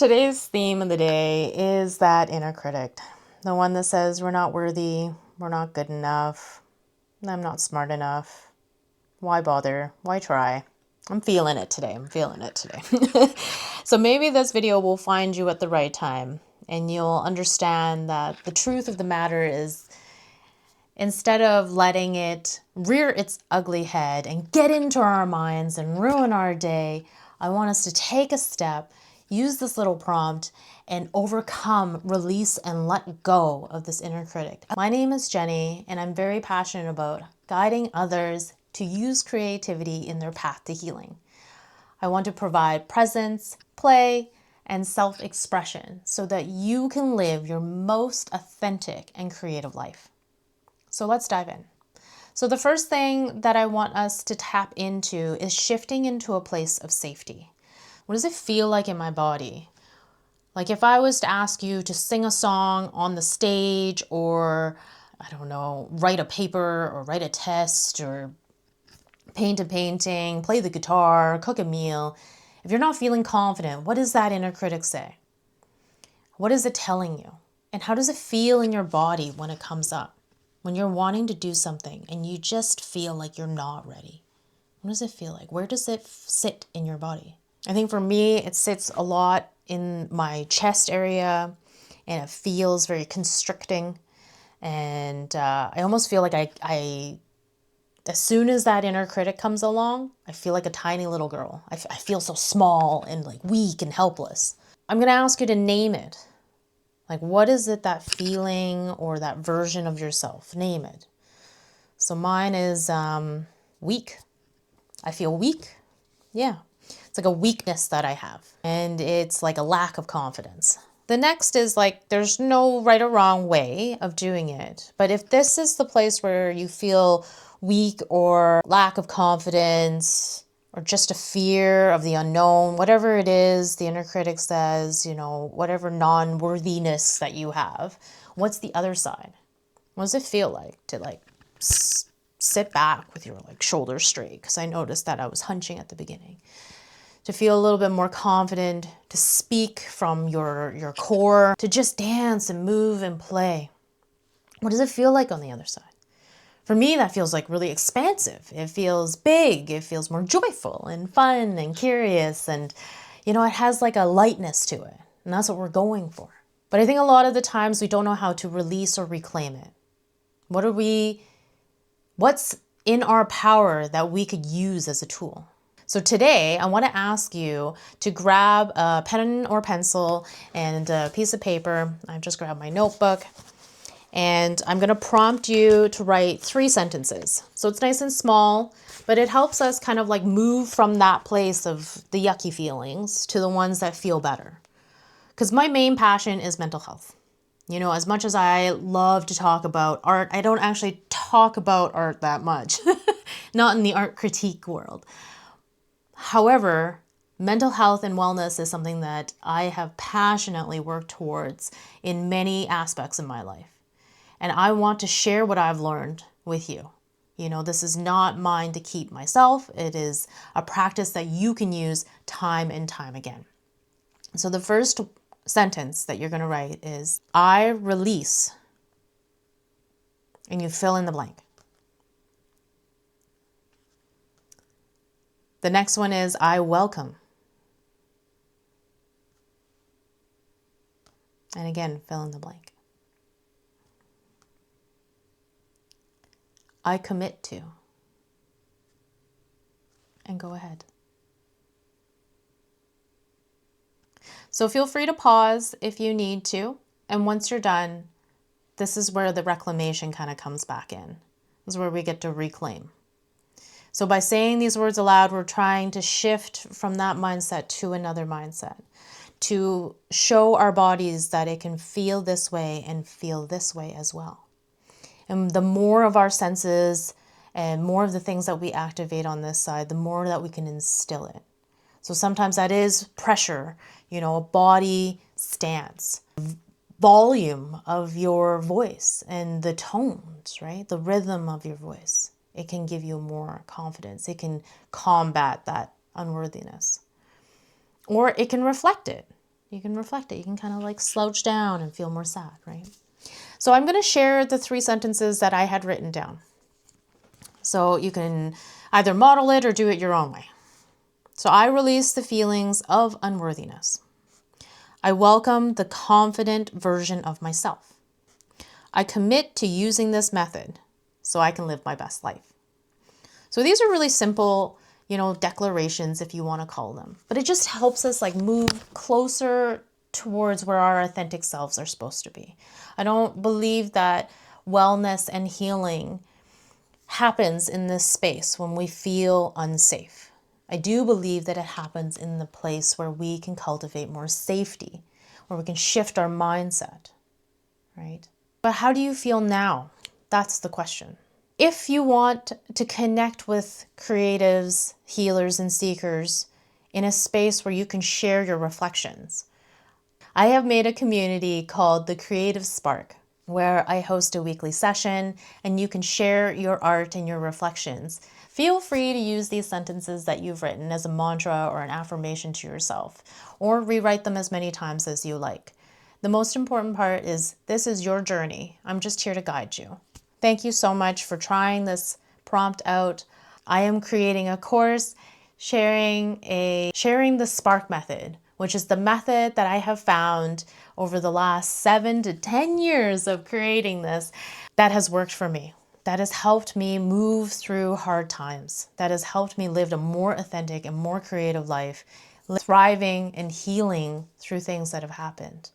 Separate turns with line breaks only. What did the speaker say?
Today's theme of the day is that inner critic, the one that says we're not worthy, we're not good enough, I'm not smart enough, why bother, why try? I'm feeling it today. So maybe this video will find you at the right time and you'll understand that the truth of the matter is, instead of letting it rear its ugly head and get into our minds and ruin our day, I want us to take a step, use this little prompt, and overcome, release, and let go of this inner critic. My name is Jenny, and I'm very passionate about guiding others to use creativity in their path to healing. I want to provide presence, play, and self-expression so that you can live your most authentic and creative life. So let's dive in. So the first thing that I want us to tap into is shifting into a place of safety. What does it feel like in my body? Like if I was to ask you to sing a song on the stage, or I don't know, write a paper or write a test or paint a painting, play the guitar, cook a meal. If you're not feeling confident, what does that inner critic say? What is it telling you? And how does it feel in your body when it comes up? When you're wanting to do something and you just feel like you're not ready. What does it feel like? Where does it sit in your body? I think for me, it sits a lot in my chest area and it feels very constricting. And I almost feel like I as soon as that inner critic comes along, I feel like a tiny little girl. I feel so small and like weak and helpless. I'm going to ask you to name it. Like, what is it, that feeling or that version of yourself? Name it. So mine is weak. I feel weak. Yeah. It's like a weakness that I have. And it's like a lack of confidence. The next is like, there's no right or wrong way of doing it. But if this is the place where you feel weak or lack of confidence or just a fear of the unknown, whatever it is, the inner critic says, you know, whatever non-worthiness that you have, what's the other side? What does it feel like to like sit back with your like shoulders straight? Because I noticed that I was hunching at the beginning. To feel a little bit more confident, to speak from your core, to just dance and move and play. What does it feel like on the other side? For me, that feels like really expansive. It feels big. It feels more joyful and fun and curious. And, you know, it has like a lightness to it. And that's what we're going for. But I think a lot of the times we don't know how to release or reclaim it. What's in our power that we could use as a tool? So today, I want to ask you to grab a pen or pencil and a piece of paper. I've just grabbed my notebook. And I'm going to prompt you to write 3 sentences. So it's nice and small, but it helps us kind of like move from that place of the yucky feelings to the ones that feel better. Because my main passion is mental health. You know, as much as I love to talk about art, I don't actually talk about art that much. Not in the art critique world. However, mental health and wellness is something that I have passionately worked towards in many aspects of my life. And I want to share what I've learned with you. You know, this is not mine to keep myself. It is a practice that you can use time and time again. So the first sentence that you're going to write is, I release, and you fill in the blank. The next one is, I welcome. And again, fill in the blank. I commit to. And go ahead. So feel free to pause if you need to. And once you're done, this is where the reclamation kind of comes back in. This is where we get to reclaim. So by saying these words aloud, we're trying to shift from that mindset to another mindset, to show our bodies that it can feel this way and feel this way as well. And the more of our senses and more of the things that we activate on this side, the more that we can instill it. So sometimes that is pressure, you know, a body stance, volume of your voice and the tones, right? The rhythm of your voice. It can give you more confidence. It can combat that unworthiness. Or it can reflect it. You can reflect it. You can kind of like slouch down and feel more sad, right? So I'm going to share the 3 sentences that I had written down. So you can either model it or do it your own way. So I release the feelings of unworthiness. I welcome the confident version of myself. I commit to using this method so I can live my best life. So these are really simple, declarations, if you want to call them. But it just helps us like move closer towards where our authentic selves are supposed to be. I don't believe that wellness and healing happens in this space when we feel unsafe. I do believe that it happens in the place where we can cultivate more safety, where we can shift our mindset, right? But how do you feel now? That's the question. If you want to connect with creatives, healers, and seekers in a space where you can share your reflections, I have made a community called the Creative Spark, where I host a weekly session and you can share your art and your reflections. Feel free to use these sentences that you've written as a mantra or an affirmation to yourself, or rewrite them as many times as you like. The most important part is this is your journey. I'm just here to guide you. Thank you so much for trying this prompt out. I am creating a course sharing the Spark method, which is the method that I have found over the last 7 to 10 years of creating this that has worked for me, that has helped me move through hard times, that has helped me live a more authentic and more creative life, thriving and healing through things that have happened.